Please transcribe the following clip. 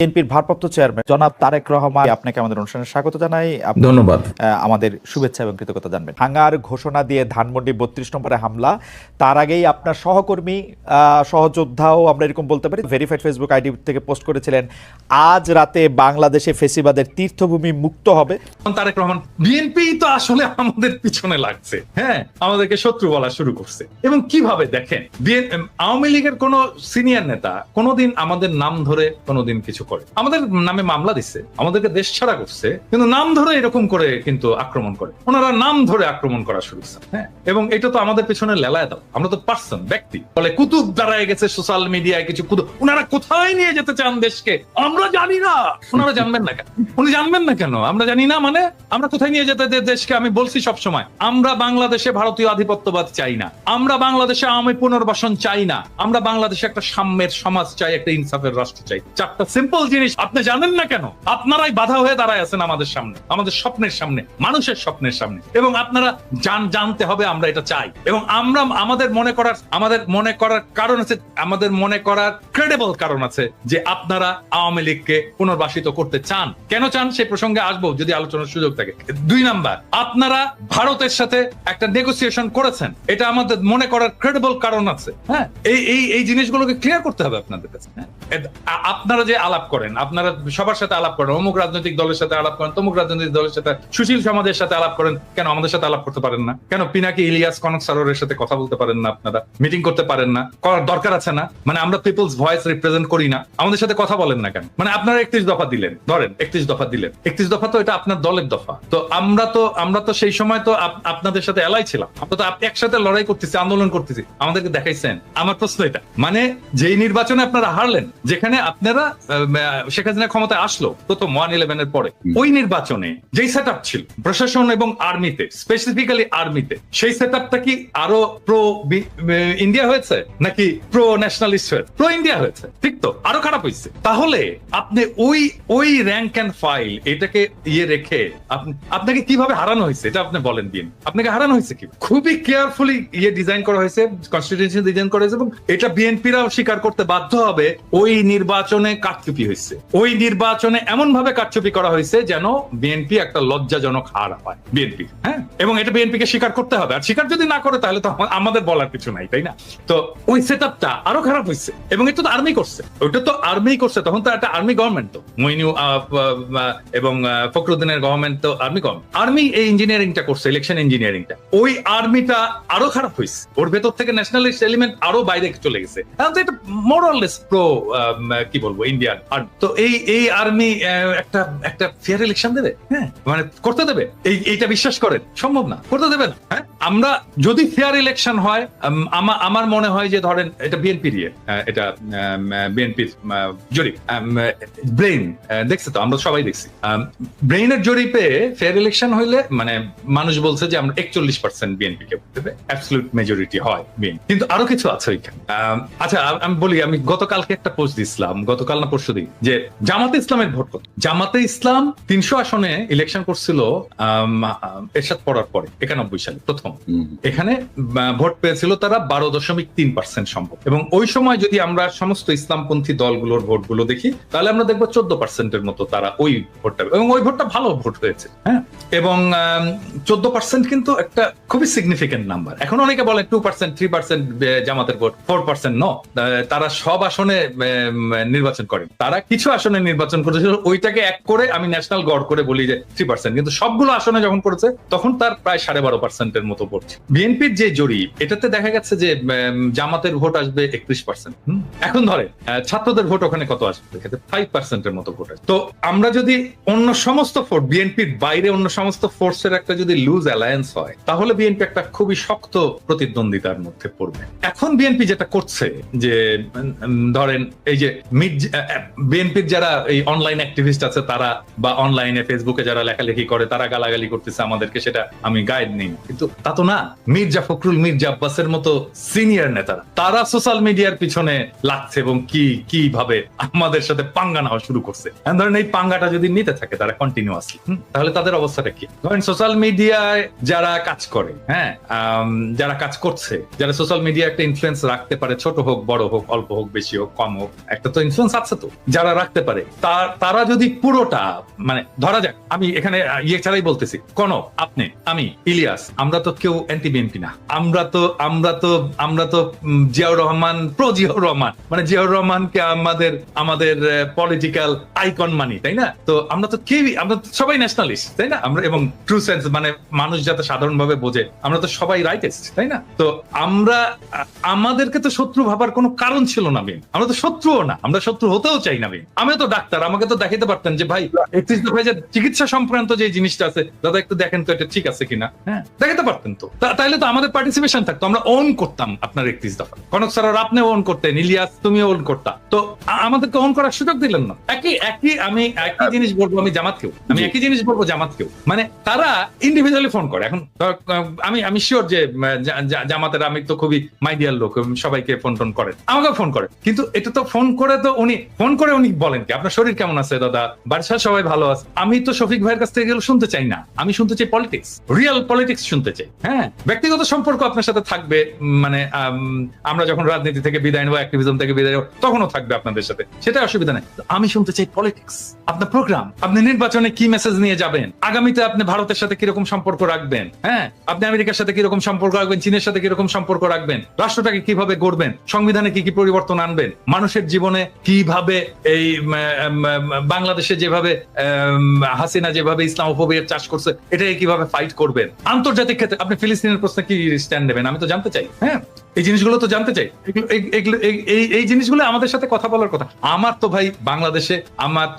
বিএনপির ভারপ্রাপ্ত চেয়ারম্যান জনাব তারেক রহমান, আপনাকে আমাদের অনুষ্ঠানে স্বাগত জানাই। ধন্যবাদ। আমাদের শুভেচ্ছা এবং কৃতজ্ঞতা জানবেন। ভাঙার ঘোষণা দিয়ে ধানমন্ডি ৩২ নম্বরে হামলা, তার আগেই আপনার সহকর্মী সহযোদ্ধাও আমরা এরকম বলতে পারি ভেরিফাইড ফেসবুক আইডি থেকে পোস্ট করেছিলেন, আজ রাতে বাংলাদেশে ফেসিবাদের তীর্থভূমি মুক্ত হবে। তারেক রহমান, বিএনপি তো আসলে আমাদের পিছনে লাগছে, হ্যাঁ, আমাদেরকে শত্রু বলা শুরু করছে। এবং কিভাবে দেখেন, আওয়ামী লীগের কোন সিনিয়র নেতা কোনোদিন আমাদের নাম ধরে কোনোদিন কিছু করে, আমাদের নামে মামলা দিচ্ছে, আমাদেরকে দেশ ছাড়া করছে, কিন্তু নাম ধরে এরকম করে কিন্তু আক্রমণ করে, ওনারা নাম ধরে আক্রমণ করা শুরু করছে, হ্যাঁ। এবং এটা তো আমাদের পিছনে লেলায় দাও, আমরা তো পার্সন, ব্যক্তি, বলে কুতুব দাঁড়ায় গেছে সোশ্যাল মিডিয়ায় কিছু কুতুব, ওনারা কোথায় নিয়ে যেতে চান দেশকে আমরা জানি না। ওনারা জানবেন না কেন? উনি জানবেন না কেন? আমরা জানি না মানে আমরা কোথায় নিয়ে যেতে দেশকে? আমি বলছি সবসময়, আমরা বাংলাদেশে ভারতীয় আধিপত্যবাদ চাই না, আমরা বাংলাদেশে আওয়ামী পুনর্বাসন চাই না, আমরা বাংলাদেশে একটা সাম্যের সমাজ চাই, একটা ইনসাফের রাষ্ট্র চাই। চারটা সিম্পল জিনিস আপনি জানেন না কেন? আপনারাই বাধা হয়ে দাঁড়ায় আছেন আমাদের সামনে, আমাদের স্বপ্নের সামনে, মানুষের স্বপ্নের সামনে। এবং আপনারা জানতে হবে আমরা এটা চাই। এবং আমরা আমাদের মনে করার কারণ আছে, আমাদের মনে করার ক্রেডিবল কারণ আছে যে আপনারা আওয়ামী লীগকে পুনর্বাসিত করতে চান। কেন চান সেই প্রসঙ্গে আসবো যদি আলোচনার সুযোগ থাকে। 2 নাম্বার, আপনারা ভারতের সাথে একটা নেগোসিয়েশন করেছেন, এটা আমাদের মনে করার ক্রেডিবল কারণ আছে, হ্যাঁ। এই জিনিসগুলোকে ক্লিয়ার করতে হবে আপনাদের কাছে। আপনারা যে আলাপ করেন, আপনারা সবার সাথে আলাপ করেন, অমুক রাজনৈতিক দলের সাথে আলাপ করেন, তমুক রাজনৈতিক দলের সাথে, সুশীল সমাজের সাথে আলাপ করেন, কেন আমাদের সাথে আলাপ করতে পারেন না? কেন পিনাকি ইলিয়াস কনক সারোরের সাথে কথা বলতে পারেন না? আপনারা মিটিং করতে পারেন না? করার দরকার আছে না? মানে আমরা পিপলস ভয়েস রিপ্রেজেন্ট করি না, আমাদের সাথে কথা বলেন না কেন? মানে আপনারা 31 দফা দিলেন, ধরেন 31 দফা দিলেন, 31 দফা তো এটা আপনার দলের দফা। তো আমরা তো সেই সময় তো আপনাদের সাথে এলাই ছিলাম, আমরা তো একসাথে লড়াই করতেছি, আন্দোলন করতেছি, আমাদেরকে দেখাইছেন। আমার প্রশ্ন এটা, মানে যেই নির্বাচনে আপনারা হারলেন, যেখানে আপনারা শেখ হাসিনা ক্ষমতায় আসলো প্রথম 1/11 এর পরে, ওই নির্বাচনে যেই সেট আপ ছিল প্রশাসন এবং আর্মিতে, স্পেসিফিক্যালি আর্মিতে, সেই সেট আপটা কি আরো প্রো ইন্ডিয়া হয়েছে নাকি প্রো ন্যাশনালিস্ট হয়েছে? প্রো ইন্ডিয়া হয়েছে, ঠিক তো? আরো খারাপ হয়েছে। তাহলে আপনি ওই র্যাঙ্ক এন্ড ফাইল এটাকে রেখে আপনাকে কিভাবে হারানো হয়েছে এটা আপনি বলেন দিন। আপনাকে হারানো হয়েছে কি? খুবই কেয়ারফুলি ডিজাইন করা হয়েছে, কনস্টিটিউশন ডিজাইন করা হয়েছে, এবং এটা বিএনপিরাও স্বীকার করতে বাধ্য হবে। ওই নির্বাচনে কারচুপি হয়েছে, ওই নির্বাচনে এমন ভাবে কারচুপি করা হয়েছে যেন বিএনপি একটা লজ্জাজনক হার হয় বিএনপি, হ্যাঁ। এবং এটা বিএনপিকে স্বীকার করতে হবে, আর স্বীকার যদি না করে তাহলে তো আমাদের বলার কিছু নাই, তাই না? তো ওই সেট আপটা আরো খারাপ হয়েছে, এবং এটা তো আর্মি করছে, ওইটা তো আর্মি করছে, তখন তো একটা আর্মি গভর্নমেন্ট, তো মইনু এবং ফখরুদ্দিনের গভর্নমেন্ট তো আর্মি গভর্নমেন্ট, আর্মি এই ইঞ্জিনিয়ারিংটা করছে, ইলেকশন ইঞ্জিনিয়ারিংটা। ওই আর্মিটা আরো খারাপ হয়েছে, ওর ভেতর থেকে ন্যাশনালিস্ট এলিমেন্ট আরো বাইরে চলে গেছে। এখন তো এটা মোরাললেস প্রো কি বলবো ইন্ডিয়ান। আর তো এই আর্মি একটা ফেয়ার ইলেকশন দেবে, হ্যাঁ, মানে করতে দেবে? এইটা বিশ্বাস করেন সম্ভব না, করতে দেবে না, হ্যাঁ। আমরা যদি ফেয়ার ইলেকশন হয়, আমার মনে হয় যে ধরেন এটা বিএনপির এটা বিএনপির জরিপ, ব্রেইন দেখছে তো, আমরা সবাই দেখছি, ব্রেইনের জরিপে ফেয়ার ইলেকশন হইলে মানে মানুষ বলছে যে আমরা 41% বিএনপি কে দেবে, অ্যাবসলিউট মেজরিটি হয় বিএনপি। কিন্তু আরো কিছু আছে ওইখানে। আচ্ছা আমি বলি, আমি গতকালকে একটা পোস্ট দিয়েছিলাম, গতকাল না পরশুদিন, যে জামাতে ইসলামের ভোট কত। জামাতে ইসলাম 300 আসনে ইলেকশন করছিল এরশাদ পড়ার পরে 91 সালে প্রথম। এখানে ভোট পেয়েছিল তারা 12.3% সম্ভব। এবং ওই সময় যদি আমরা সমস্ত ইসলামপন্থী দলগুলোর ভোটগুলো দেখি, তাহলে আমরা দেখবো 14% মতো তারা ওই ভোটটা, এবং ওই ভোটটা ভালো ভোট হয়েছে, হ্যাঁ। এবং 14% কিন্তু একটা খুবই সিগনিফিকেন্ট নাম্বার। এখন অনেকে বলে 2%, 3% জামাতের ভোট, 4% ন, তারা সব আসনে নির্বাচন করেন, তারা কিছু আসনে নির্বাচন করেছিল, ওইটাকে এক করে আমি ন্যাশনাল গড় করে বলি যে 3%, কিন্তু সবগুলো আসনে যখন করেছে তখন তার প্রায় 12.5% মতো ভোট। বিএনপির যে জরিপ, এটাতে দেখা গেছে যে জামাতের ভোট আসবে 31%। এখন ধরে ছাত্রদের ভোট ওখানে কত আসবে? 5% এর মতো ভোট আসবে। তো আমরা যদি অন্য সমস্ত ফোর্স, বিএনপির বাইরে অন্য সমস্ত ফোর্সের একটা যদি লুজ অ্যালায়েন্স হয়, তাহলে বিএনপি একটা খুবই শক্ত প্রতিদ্বন্দ্বিতার মধ্যে পড়বে। এখন বিএনপি যেটা করছে যে ধরেন এই যে বিএনপির যারা এই অনলাইন অ্যাক্টিভিস্ট আছে তারা, বা অনলাইনে ফেসবুকে যারা লেখালেখি করে তারা গালাগালি করতেছে আমাদেরকে, সেটা আমি গাইড নেই, কিন্তু তা তো না। মির্জা ফখরুল, মির্জা আব্বাসের মতো সিনিয়র নেতারা তারা সোশ্যাল মিডিয়ার পিছনে লাগছে এবং কিভাবে আমাদের সাথে পাঙ্গা নেওয়া শুরু করছে। ধরেন এই পাঙ্গাটা যদি নিতে থাকে তারা কন্টিনিউয়াসলি, তাহলে তাদের অবস্থাটা কি? ধরেন সোশ্যাল মিডিয়ায় যারা কাজ করে, হ্যাঁ, যারা কাজ করছে, যারা সোশ্যাল মিডিয়া একটা ইনফ্লুয়েন্স রাখতে পারে, ছোট হোক বড় হোক, অল্প হোক বেশি হোক কম হোক, একটা তো ইনফ্লুয়েন্স আছে তো যারা রাখতে পারে, তারা যদি পুরোটা, মানে ধরা যাক, আমি এখানে ইয়ে ছাড়াই বলতেছি, কনক, আপনি, আমি, ইলিয়াস, আমরা তো কেউ অ্যান্টি বিএনপি না, আমরা তো জিয়াউর রহমান, প্রো জিয়াউর রহমান, মানে জিয়াউর রহমানকে আমাদের পলিটিক্যাল আইকন মানি, তাই না? তো আমরা তো কেউই, আমরা সবাই ন্যাশনালিস্ট, তাই না? আমরা, এবং ট্রু সেন্স মানে মানুষ যাতে সাধারণভাবে বোঝে, আমরা তো সবাই রাইটেস্ট, তাই না? তো আমাদেরকে তো শত্রু ভাবার কোনো কারণ ছিল না বিন, আমরা তো শত্রুও না, আমরা শত্রু হতেও চাই না বিন। আমিও তো ডাক্তার, আমাকে তো দেখাইতে পারতেন যে ভাই 31 দফায় যে চিকিৎসা সংক্রান্ত যে জিনিসটা আছে দাদা একটু দেখেন তো এটা ঠিক আছে কিনা, হ্যাঁ, দেখাতে পারতেন তো। তাইলে তো আমাদের পার্টিসিপেশন থাকতো, আমরা ওন করতাম আপনার 31 দফা। কনক স্যার আপনি ওন করতেন, ইলিয়াস তুমিও ওন করতা, তো আমাদেরকে ওন করার সুযোগ দিলেন না। আমি একই জিনিস বলবো আমি জামাতকেও, একই জিনিস বলবো জামাতকেও, মানে তারা ইন্ডিভিজুয়ালি ফোন করে। এখন আমি শিওর যে জামাতের আমি তো খুবই মাইডিয়াল লোক, সবাইকে ফোন করেন, আমাকেও ফোন করে, কিন্তু এটা তো ফোন করে উনি বলেন কি আপনার শরীর কেমন আছে দাদা, বাড়ির সবাই ভালো আছে। আমি তো শফিক ভাইয়ের কাছ থেকে এগুলো শুনতে চাই না, আমি শুনতে চাই পলিটিক্স, রিয়েল পলিটিক্স শুনতে চাই। হ্যাঁ, ব্যক্তিগত সম্পর্ক আপনার সাথে থাকবে, মানে আমরা যখন রাজনীতি থেকে বিদায় নেবো, অ্যাক্টিভিজম থেকে বিদায় নেবো, তখনও থাকবে আপনাদের সাথে, সেটা অসুবিধা নেই। আমি শুনতে চাই পলিটিক্স, আপনার প্রোগ্রাম, আপনি নির্বাচনে কি মেসেজ নিয়ে যাবেন, আগামীতে আপনি ভারতের সাথে কিরকম সম্পর্ক রাখবেন, হ্যাঁ, আপনি আমেরিকার সাথে কিরকম সম্পর্ক রাখবেন, চীনের সাথে কিরকম সম্পর্ক রাখবেন, রাষ্ট্রটাকে কিভাবে গড়বেন, সংবিধানে কি পরিবর্তন আনবেন, মানুষের জীবনে কিভাবে, এই বাংলাদেশে যেভাবে হাসিনা যেভাবে ইসলামোফোবিয়ার চাষ করছে এটাকে কিভাবে ফাইট করবেন, আন্তর্জাতিক ক্ষেত্রে আপনি ফিলিস্তিনের প্রশ্নে কি স্ট্যান্ড নেবেন, আমি তো জানতে চাই। হ্যাঁ, এই জিনিসগুলো তো জানতে চাই, এই জিনিসগুলো আমাদের সাথে কথা বলার কথা। আমার তো ভাই বাংলাদেশে আমার তো